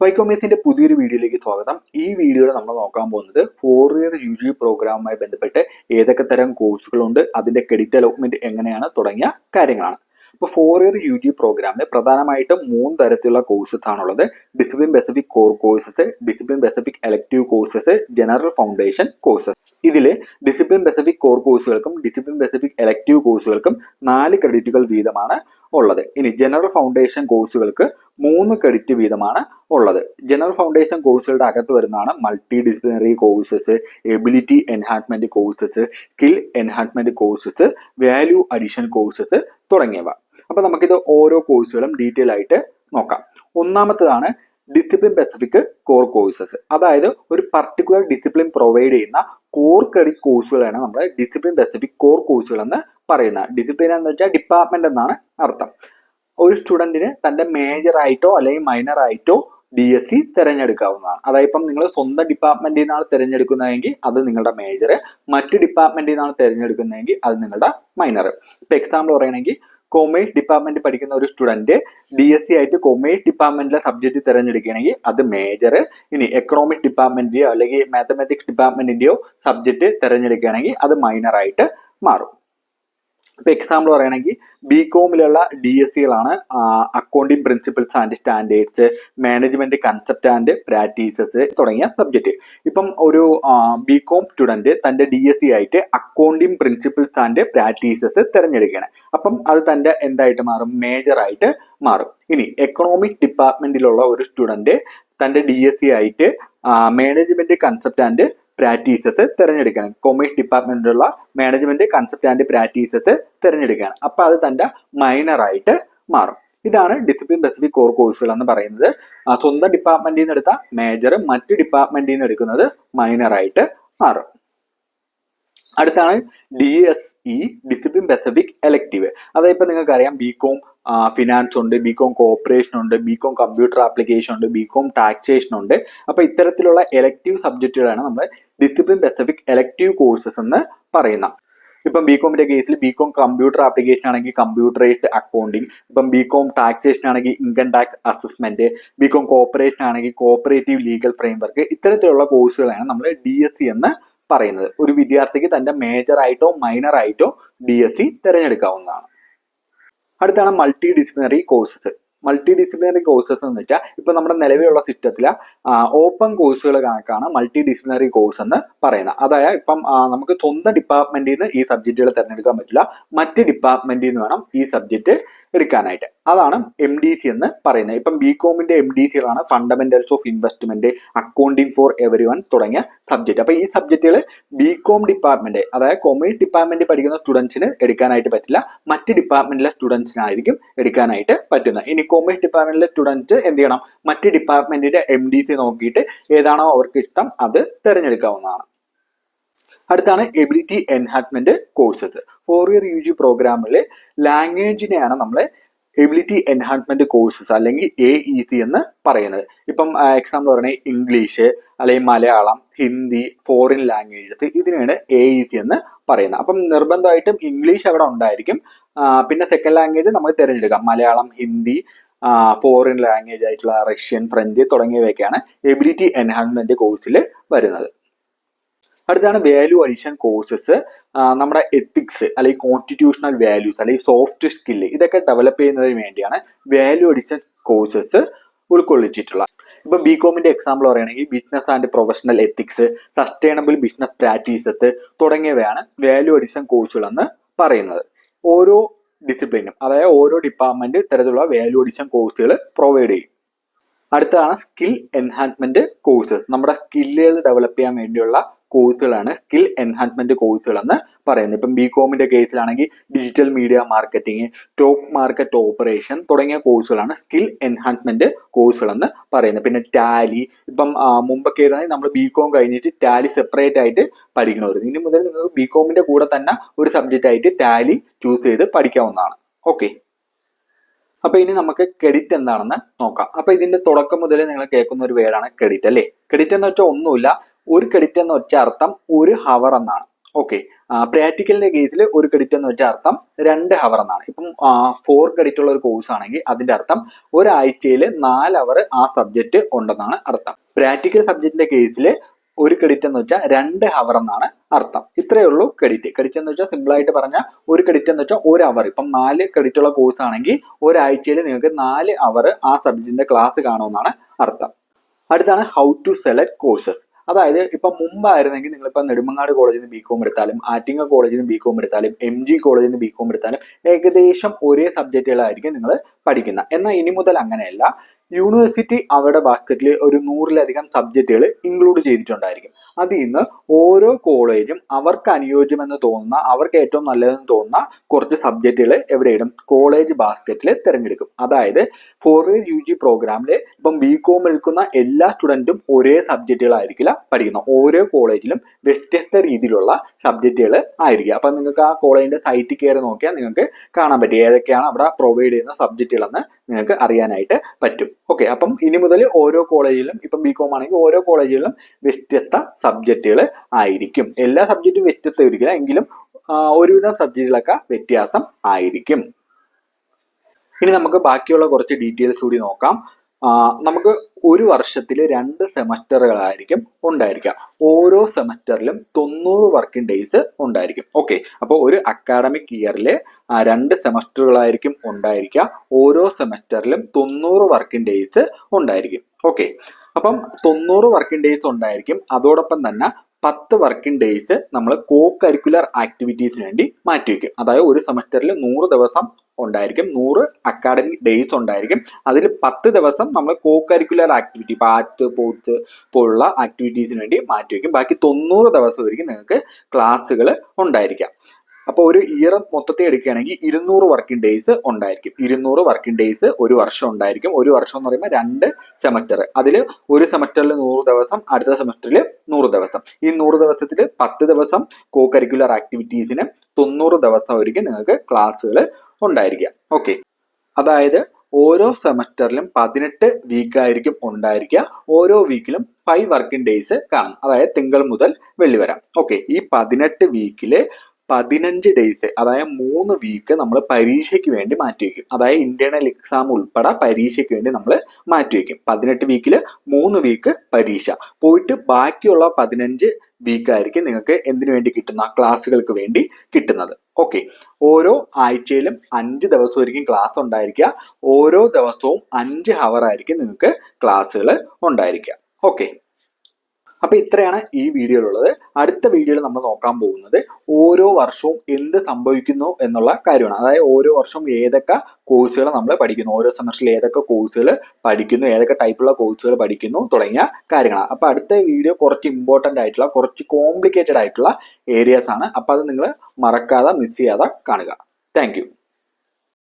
വൈക്കോമേഴ്സിന്റെ പുതിയൊരു വീഡിയോയിലേക്ക് സ്വാഗതം. ഈ വീഡിയോയിൽ നമ്മൾ നോക്കാൻ പോകുന്നത് 4 ഇയർ UG പ്രോഗ്രാമുമായി ബന്ധപ്പെട്ട് ഏതൊക്കെ തരം കോഴ്സുകളുണ്ട്, അതിന്റെ ക്രെഡിറ്റ് അലോട്ട്മെന്റ് എങ്ങനെയാണ് തുടങ്ങിയ കാര്യങ്ങളാണ്. ഇപ്പോൾ 4 ഇയർ UG പ്രോഗ്രാമിൽ പ്രധാനമായിട്ടും 3 തരത്തിലുള്ള കോഴ്സസ് ആണുള്ളത്. Discipline specific core courses, discipline specific elective courses, general foundation courses. ഇതിൽ ഡിസിപ്ലിൻ സ്പെസിഫിക് കോർ കോഴ്സുകൾക്കും ഡിസിപ്ലിൻ സ്പെസിഫിക് എലക്ടീവ് കോഴ്സുകൾക്കും 4 ക്രെഡിറ്റുകൾ വീതമാണ് ഉള്ളത്. ഇനി ജനറൽ ഫൗണ്ടേഷൻ കോഴ്സുകൾക്ക് 3 ക്രെഡിറ്റ് വീതമാണ് ഉള്ളത്. ജനറൽ ഫൗണ്ടേഷൻ കോഴ്സുകളുടെ അകത്ത് വരുന്നതാണ് multidisciplinary courses, ability enhancement courses, skill enhancement courses, value addition courses തുടങ്ങിയവ. അപ്പൊ നമുക്കിത് ഓരോ കോഴ്സുകളും ഡീറ്റെയിൽ ആയിട്ട് നോക്കാം. ഒന്നാമത്തേതാണ് ഡിസിപ്ലിൻ സ്പെസിഫിക് കോർ കോഴ്സസ്. അതായത് ഒരു പർട്ടിക്കുലർ ഡിസിപ്ലിൻ പ്രൊവൈഡ് ചെയ്യുന്ന കോർ ക്രെഡിറ്റ് കോഴ്സുകളാണ് നമ്മൾ ഡിസിപ്ലിൻ സ്പെസിഫിക് കോർ കോഴ്സുകൾ എന്ന് പറയുന്നത്. ഡിസിപ്ലിൻ എന്ന് വെച്ചാൽ ഡിപ്പാർട്ട്മെന്റ് എന്നാണ് അർത്ഥം. ഒരു സ്റ്റുഡന്റിന് തന്റെ മേജർ ആയിട്ടോ അല്ലെങ്കിൽ മൈനർ ആയിട്ടോ DSc തിരഞ്ഞെടുക്കാവുന്നതാണ്. അതായത് ഇപ്പം നിങ്ങൾ സ്വന്തം ഡിപ്പാർട്ട്മെന്റിൽ നിന്നാണ് തിരഞ്ഞെടുക്കുന്നതെങ്കിൽ അത് നിങ്ങളുടെ മേജർ, മറ്റു ഡിപ്പാർട്ട്മെന്റിൽ നിന്നാണ് തിരഞ്ഞെടുക്കുന്നതെങ്കിൽ അത് നിങ്ങളുടെ മൈനർ. ഇപ്പൊ എക്സാമ്പിൾ പറയുകയാണെങ്കിൽ കൊമേഴ്സ് ഡിപ്പാർട്ട്മെന്റ് പഠിക്കുന്ന ഒരു സ്റ്റുഡന്റ് DSc ആയിട്ട് കൊമേഴ്സ് ഡിപ്പാർട്ട്മെന്റിലെ സബ്ജക്ട് തിരഞ്ഞെടുക്കുകയാണെങ്കിൽ അത് മേജർ. ഇനി എക്കണോമിക് ഡിപ്പാർട്ട്മെന്റിന്റെയോ അല്ലെങ്കിൽ മാത്തമാറ്റിക്സ് ഡിപ്പാർട്ട്മെന്റിന്റെയോ സബ്ജക്ട് തിരഞ്ഞെടുക്കുകയാണെങ്കിൽ അത് മൈനർ ആയിട്ട് മാറും. ഇപ്പൊ എക്സാമ്പിൾ പറയുകയാണെങ്കിൽ BCOMിലുള്ള DScകളാണ് accounting principles and standards, management concept and practices തുടങ്ങിയ സബ്ജക്ട്. ഇപ്പം ഒരു BCOM സ്റ്റുഡന്റ് തന്റെ DSc ആയിട്ട് അക്കൗണ്ടിങ് പ്രിൻസിപ്പിൾസ് ആൻഡ് പ്രാക്ടീസസ് തിരഞ്ഞെടുക്കുകയാണ്. അപ്പം അത് തന്റെ എന്തായിട്ട് മാറും? മേജർ ആയിട്ട് മാറും. ഇനി എക്കണോമിക് ഡിപ്പാർട്ട്മെന്റിലുള്ള ഒരു സ്റ്റുഡന്റ് തന്റെ DSc ആയിട്ട് മാനേജ്മെന്റ് കൺസെപ്റ്റ് ആൻഡ് പ്രാക്ടീസസ് തിരഞ്ഞെടുക്കുകയാണ്. കൊമേഴ്സ് ഡിപ്പാർട്ട്മെന്റിലുള്ള മാനേജ്മെന്റ് കൺസെപ്റ്റ് ആൻഡ് പ്രാക്ടീസസ് തിരഞ്ഞെടുക്കുകയാണ്. അപ്പൊ അത് തന്റെ മൈനർ ആയിട്ട് മാറും. ഇതാണ് ഡിസിപ്ലിൻ സ്പെസിഫിക് കോർ കോഴ്സുകൾ എന്ന് പറയുന്നത്. സ്വന്തം ഡിപ്പാർട്ട്മെന്റിൽ നിന്ന് എടുത്ത മേജർ മറ്റു ഡിപ്പാർട്ട്മെന്റിൽ നിന്ന് എടുക്കുന്നത് മൈനർ ആയിട്ട് മാറും. അടുത്താണ് DSE ഡിസിപ്ലിൻ സ്പെസിഫിക് എലക്ടീവ്. അതായത് ഇപ്പൊ നിങ്ങൾക്ക് അറിയാം BCOM ഫിനാൻസ് ഉണ്ട്, BCOM കോർപ്പറേഷൻ ഉണ്ട്, BCOM കമ്പ്യൂട്ടർ ആപ്ലിക്കേഷൻ ഉണ്ട്, BCOM ടാക്സേഷൻ ഉണ്ട്. അപ്പൊ ഇത്തരത്തിലുള്ള എലക്ടീവ് സബ്ജക്റ്റുകളാണ് നമ്മൾ ഡിസിപ്ലിൻ സ്പെസിഫിക് എലക്ടീവ് കോഴ്സസ് എന്ന് പറയുന്നത്. ഇപ്പം BCOMന്റെ കേസിൽ BCOM കമ്പ്യൂട്ടർ ആപ്ലിക്കേഷൻ ആണെങ്കിൽ കമ്പ്യൂട്ടറൈസ്ഡ് അക്കൗണ്ടിങ്, ഇപ്പം BCOM ടാക്സേഷൻ ആണെങ്കിൽ income tax assessment, BCOM corporation ആണെങ്കിൽ കോഓപ്പറേറ്റീവ് ലീഗൽ ഫ്രെയിംവർക്ക്. ഇത്തരത്തിലുള്ള കോഴ്സുകളാണ് നമ്മൾ DSc എന്ന് പറയുന്നത്. ഒരു വിദ്യാർത്ഥിക്ക് തന്റെ മേജർ ആയിട്ടോ മൈനർ ആയിട്ടോ DSc തിരഞ്ഞെടുക്കാവുന്നതാണ്. അടുത്താണ് multi disciplinary courses. Multi disciplinary courses എന്ന് വെച്ചാൽ ഇപ്പൊ നമ്മുടെ നിലവിലുള്ള സിസ്റ്റത്തില് ഓപ്പൺ കോഴ്സുകൾ കണക്കാണ് മൾട്ടി ഡിസിപ്ലിനറി കോഴ്സ് എന്ന് പറയുന്നത്. അതായത് ഇപ്പം നമുക്ക് സ്വന്തം ഡിപ്പാർട്ട്മെന്റിൽ നിന്ന് ഈ സബ്ജക്റ്റുകൾ തിരഞ്ഞെടുക്കാൻ പറ്റില്ല, മറ്റ് ഡിപ്പാർട്ട്മെന്റിൽ നിന്ന് വേണം ഈ സബ്ജക്റ്റ് എടുക്കാനായിട്ട്. അതാണ് MDC എന്ന് പറയുന്നത്. ഇപ്പം BCOMന്റെ MDCകളാണ് fundamentals of investment, accounting for everyone തുടങ്ങിയ സബ്ജക്ട്. അപ്പൊ ഈ സബ്ജക്റ്റുകൾ BCOM ഡിപ്പാർട്ട്മെന്റ്, അതായത് കൊമേഴ്സ് ഡിപ്പാർട്ട്മെന്റ് പഠിക്കുന്ന സ്റ്റുഡൻസിന് എടുക്കാനായിട്ട് പറ്റില്ല, മറ്റ് ഡിപ്പാർട്ട്മെന്റിലെ സ്റ്റുഡൻസിനായിരിക്കും എടുക്കാനായിട്ട് പറ്റുന്നത്. ഇനി കൊമേഴ്സ് ഡിപ്പാർട്ട്മെന്റിലെ സ്റ്റുഡൻസ് എന്ത് ചെയ്യണം? മറ്റ് ഡിപ്പാർട്ട്മെന്റിന്റെ MDC നോക്കിയിട്ട് ഏതാണോ അവർക്ക് ഇഷ്ടം അത് തിരഞ്ഞെടുക്കാവുന്നതാണ്. അടുത്താണ് ability enhancement courses. 4 year UG പ്രോഗ്രാമിൽ ലാംഗ്വേജിനെയാണ് നമ്മൾ എബിലിറ്റി എൻഹാൻസ്മെന്റ് കോഴ്സസ് അല്ലെങ്കിൽ AEC എന്ന് പറയുന്നത്. ഇപ്പം എക്സാമ്പിൾ പറയുന്നത് ഇംഗ്ലീഷ് അല്ലെങ്കിൽ മലയാളം, ഹിന്ദി, ഫോറിൻ ലാംഗ്വേജസ്, ഇതിനാണ് AEC എന്ന് പറയുന്നത്. അപ്പം നിർബന്ധമായിട്ടും ഇംഗ്ലീഷ് അവിടെ ഉണ്ടായിരിക്കും. പിന്നെ സെക്കൻഡ് ലാംഗ്വേജ് നമുക്ക് തിരഞ്ഞെടുക്കാം. മലയാളം, ഹിന്ദി, ഫോറിൻ ലാംഗ്വേജ് ആയിട്ടുള്ള റഷ്യൻ, ഫ്രഞ്ച് തുടങ്ങിയവയൊക്കെയാണ് എബിലിറ്റി എൻഹാൻസ്മെന്റ് കോഴ്സിൽ വരുന്നത്. അടുത്താണ് വാല്യൂ അഡീഷൻ കോഴ്സസ്. നമ്മുടെ എത്തിക്സ് അല്ലെങ്കിൽ കോൺസ്റ്റിറ്റ്യൂഷണൽ വാല്യൂസ് അല്ലെങ്കിൽ സോഫ്റ്റ് സ്കില്ല് ഇതൊക്കെ ഡെവലപ്പ് ചെയ്യുന്നതിന് വേണ്ടിയാണ് വാല്യൂ അഡീഷൻ കോഴ്സസ് ഉൾക്കൊള്ളിച്ചിട്ടുള്ള. ഇപ്പൊ BCOMന്റെ എക്സാമ്പിൾ പറയുകയാണെങ്കിൽ business and professional ethics, sustainable business practices തുടങ്ങിയവയാണ് വാല്യൂ അഡീഷൻ കോഴ്സുകൾ എന്ന് പറയുന്നത്. ഓരോ ഡിസിപ്ലിനും അതായത് ഓരോ ഡിപ്പാർട്ട്മെന്റ് ഇത്തരത്തിലുള്ള വാല്യൂ അഡീഷൻ കോഴ്സുകൾ പ്രൊവൈഡ് ചെയ്യും. അടുത്തതാണ് സ്കിൽ എൻഹാൻസ്മെന്റ് കോഴ്സസ്. നമ്മുടെ സ്കില്ലുകൾ ഡെവലപ്പ് ചെയ്യാൻ വേണ്ടിയുള്ള കോഴ്സുകളാണ് സ്കിൽ എൻഹാൻസ്മെന്റ് കോഴ്സുകൾ എന്ന് പറയുന്നത്. ഇപ്പം BCOMന്റെ കേസിലാണെങ്കിൽ digital media marketing, stock market operation തുടങ്ങിയ കോഴ്സുകളാണ് സ്കിൽ എൻഹാൻസ്മെന്റ് കോഴ്സുകൾ എന്ന് പറയുന്നത്. പിന്നെ ടാലി, ഇപ്പം മുമ്പൊക്കെ ആയിരുന്നെങ്കിൽ നമ്മൾ BCOM കഴിഞ്ഞിട്ട് ടാലി സെപ്പറേറ്റ് ആയിട്ട് പഠിക്കണമായിരുന്നു. ഇനി മുതൽ നിങ്ങൾക്ക് BCOMന്റെ കൂടെ തന്നെ ഒരു സബ്ജക്റ്റ് ആയിട്ട് ടാലി ചൂസ് ചെയ്ത് പഠിക്കാവുന്നതാണ്. ഓക്കെ, അപ്പൊ ഇനി നമുക്ക് ക്രെഡിറ്റ് എന്താണെന്ന് നോക്കാം. അപ്പൊ ഇതിന്റെ തുടക്കം മുതൽ നിങ്ങൾ കേൾക്കുന്ന ഒരു വേർഡാണ് ക്രെഡിറ്റ് അല്ലേ. ക്രെഡിറ്റ് എന്ന് വെച്ചാൽ ഒന്നുമില്ല, ഒരു ക്രെഡിറ്റ് എന്ന് വെച്ച അർത്ഥം 1 ഹവർ എന്നാണ്. ഓക്കെ, പ്രാക്ടിക്കലിന്റെ കേസിൽ ഒരു ക്രെഡിറ്റ് എന്ന് വെച്ചാൽ അർത്ഥം 2 അവർ എന്നാണ്. ഇപ്പം 4 ക്രെഡിറ്റ് ഉള്ള ഒരു കോഴ്സ് ആണെങ്കിൽ അതിന്റെ അർത്ഥം ഒരാഴ്ചയിൽ 4 അവർ ആ സബ്ജക്റ്റ് ഉണ്ടെന്നാണ് അർത്ഥം. പ്രാക്ടിക്കൽ സബ്ജക്റ്റിന്റെ കേസിൽ ഒരു ക്രെഡിറ്റ് എന്ന് വെച്ചാൽ 2 അവർ എന്നാണ് അർത്ഥം. ഇത്രയേ ഉള്ളൂ ക്രെഡിറ്റ്. ക്രെഡിറ്റ് എന്ന് വെച്ചാൽ സിമ്പിൾ ആയിട്ട് പറഞ്ഞാൽ ഒരു ക്രെഡിറ്റ് എന്ന് വെച്ചാൽ 1 അവർ. ഇപ്പം 4 ക്രെഡിറ്റ് ഉള്ള കോഴ്സ് ആണെങ്കിൽ ഒരാഴ്ചയിൽ നിങ്ങൾക്ക് 4 അവർ ആ സബ്ജക്റ്റിന്റെ ക്ലാസ് കാണുമെന്നാണ് അർത്ഥം. അടുത്താണ് ഹൗ ടു സെലക്ട് കോഴ്സസ്. അതായത് ഇപ്പം മുമ്പായിരുന്നെങ്കിൽ നിങ്ങളിപ്പോൾ നെടുമങ്ങാട് കോളേജിൽ നിന്ന് ബികോം എടുത്താലും ആറ്റിങ്ങ കോളേജിൽ നിന്ന് ബികോം എടുത്താലും MG കോളേജിൽ നിന്ന് ബികോം എടുത്താലും ഏകദേശം ഒരേ സബ്ജക്റ്റുകളായിരിക്കും നിങ്ങൾ പഠിക്കുന്നത്. എന്നാൽ ഇനി മുതൽ അങ്ങനെയല്ല. യൂണിവേഴ്സിറ്റി അവരുടെ ബാസ്ക്കറ്റിൽ ഒരു 100-ലധികം സബ്ജക്റ്റുകൾ ഇൻക്ലൂഡ് ചെയ്തിട്ടുണ്ടായിരിക്കും. അതിൽ നിന്ന് ഓരോ കോളേജും അവർക്ക് അനുയോജ്യമെന്ന് തോന്നുന്ന, അവർക്ക് ഏറ്റവും നല്ലതെന്ന് തോന്നുന്ന കുറച്ച് സബ്ജക്റ്റുകൾ എവിടെയിടും? കോളേജ് ബാസ്ക്കറ്റിൽ തിരഞ്ഞെടുക്കും. അതായത് 4 ഇയർ UG പ്രോഗ്രാമിൽ ഇപ്പം ബികോം എടുക്കുന്ന എല്ലാ സ്റ്റുഡൻറ്റും ഒരേ സബ്ജക്റ്റുകളായിരിക്കില്ല പഠിക്കുന്നത്. ഓരോ കോളേജിലും വ്യത്യസ്ത രീതിയിലുള്ള സബ്ജക്റ്റുകൾ ആയിരിക്കും. അപ്പം നിങ്ങൾക്ക് ആ കോളേജിന്റെ സൈറ്റിൽ കയറി നോക്കിയാൽ നിങ്ങൾക്ക് കാണാൻ പറ്റും ഏതൊക്കെയാണ് അവിടെ പ്രൊവൈഡ് ചെയ്യുന്ന സബ്ജക്റ്റുകളെന്ന് നിങ്ങൾക്ക് അറിയാനായിട്ട് പറ്റും. ഓക്കെ, അപ്പം ഇനി മുതൽ ഓരോ കോളേജിലും ഇപ്പം ബികോം ആണെങ്കിൽ ഓരോ കോളേജിലും വ്യത്യസ്ത സബ്ജക്റ്റുകൾ ആയിരിക്കും. എല്ലാ സബ്ജക്റ്റും വ്യത്യസ്തമായിരിക്കില്ല, എങ്കിലും ഒരുവിധം സബ്ജക്റ്റുകളൊക്കെ വ്യത്യാസം ആയിരിക്കും. ഇനി നമുക്ക് ബാക്കിയുള്ള കുറച്ച് ഡീറ്റെയിൽസ് കൂടി നോക്കാം. നമുക്ക് ഒരു വർഷത്തിൽ 2 സെമസ്റ്ററുകളായിരിക്കും ഉണ്ടായിരിക്കുക. ഓരോ സെമസ്റ്ററിലും 90 വർക്കിംഗ് ഡേയ്സ് ഉണ്ടായിരിക്കും. ഓക്കെ, അപ്പോൾ ഒരു അക്കാഡമിക് ഇയറിൽ 2 സെമസ്റ്ററുകളായിരിക്കും ഉണ്ടായിരിക്കുക. ഓരോ സെമസ്റ്ററിലും 90 വർക്കിംഗ് ഡേയ്സ് ഉണ്ടായിരിക്കും. ഓക്കെ, അപ്പം 90 വർക്കിംഗ് ഡേയ്സ് ഉണ്ടായിരിക്കും. അതോടൊപ്പം തന്നെ 10 വർക്കിംഗ് ഡേയ്സ് നമ്മൾ കോ കരിക്കുലർ ആക്ടിവിറ്റീസിന് വേണ്ടി മാറ്റിവെക്കും. അതായത് ഒരു സെമസ്റ്ററിൽ 100 ദിവസം ഉണ്ടായിരിക്കും, 100 അക്കാഡമിക് ഡേയ്സ് ഉണ്ടായിരിക്കും. അതിൽ 10 ദിവസം നമ്മൾ കോ കരിക്കുലർ ആക്ടിവിറ്റി, പാട്ട്, സ്പോർട്സ് പോലുള്ള ആക്ടിവിറ്റീസിന് വേണ്ടി മാറ്റിവെക്കും. ബാക്കി 90 ദിവസമായിരിക്കും നിങ്ങൾക്ക് ക്ലാസ്സുകൾ ഉണ്ടായിരിക്കാം. അപ്പോൾ ഒരു ഇയർ മൊത്തത്തിൽ എടുക്കുകയാണെങ്കിൽ 200 വർക്കിംഗ് ഡേയ്സ് ഉണ്ടായിരിക്കും. 200 വർക്കിംഗ് ഡേയ്സ് ഒരു വർഷം ഉണ്ടായിരിക്കും. ഒരു വർഷം എന്ന് പറയുമ്പോൾ 2 സെമസ്റ്റർ. അതിൽ ഒരു സെമസ്റ്ററിൽ 100 ദിവസം, അടുത്ത സെമസ്റ്ററിൽ 100 ദിവസം. ഈ 100 ദിവസത്തിൽ 10 ദിവസം കോ കരിക്കുലർ ആക്ടിവിറ്റീസിന് 90 ദിവസമായിരിക്കും നിങ്ങൾക്ക് ക്ലാസ്സുകൾ ഉണ്ടായിരിക്കുക. ഓക്കെ, അതായത് ഓരോ സെമസ്റ്ററിലും 18 വീക്കായിരിക്കും ഉണ്ടായിരിക്കുക. ഓരോ വീക്കിലും 5 വർക്കിംഗ് ഡേയ്സ് കാണും. അതായത് തിങ്കൾ മുതൽ വെള്ളി വരെ. ഓക്കെ, ഈ 18 വീക്കില് 15 ഡേയ്സ്, അതായത് 3 വീക്ക് നമ്മൾ പരീക്ഷയ്ക്ക് വേണ്ടി മാറ്റിവെക്കും. അതായത് ഇന്റേണൽ എക്സാം ഉൾപ്പെടെ പരീക്ഷയ്ക്ക് വേണ്ടി നമ്മൾ മാറ്റിവെക്കും. 18 വീക്കിൽ 3 വീക്ക് പരീക്ഷ പോയിട്ട് ബാക്കിയുള്ള 15 വീക്കായിരിക്കും നിങ്ങൾക്ക് എന്തിനു വേണ്ടി കിട്ടുന്ന? ക്ലാസ്സുകൾക്ക് വേണ്ടി കിട്ടുന്നത്. ഓക്കെ, ഓരോ ആഴ്ചയിലും 5 ദിവസമായിരിക്കും ക്ലാസ് ഉണ്ടായിരിക്കുക. ഓരോ ദിവസവും 5 അവർ ആയിരിക്കും നിങ്ങൾക്ക് ക്ലാസ്സുകൾ ഉണ്ടായിരിക്കുക. ഓക്കെ, അപ്പൊ ഇത്രയാണ് ഈ വീഡിയോയിലുള്ളത്. അടുത്ത വീഡിയോയിൽ നമ്മൾ നോക്കാൻ പോകുന്നത് ഓരോ വർഷവും എന്ത് സംഭവിക്കുന്നു എന്നുള്ള കാര്യമാണ്. അതായത് ഓരോ വർഷവും ഏതൊക്കെ കോഴ്സുകൾ നമ്മൾ പഠിക്കുന്നു, ഓരോ സെമസ്റ്ററിൽ ഏതൊക്കെ കോഴ്സുകൾ പഠിക്കുന്നു, ഏതൊക്കെ ടൈപ്പുള്ള കോഴ്സുകൾ പഠിക്കുന്നു തുടങ്ങിയ കാര്യങ്ങളാണ്. അപ്പൊ അടുത്ത വീഡിയോ കുറച്ച് ഇമ്പോർട്ടന്റ് ആയിട്ടുള്ള, കുറച്ച് കോംപ്ലിക്കേറ്റഡ് ആയിട്ടുള്ള ഏരിയാസ് ആണ്. അപ്പൊ അത് നിങ്ങൾ മറക്കാതെ, മിസ് ചെയ്യാതെ കാണുക. Thank you.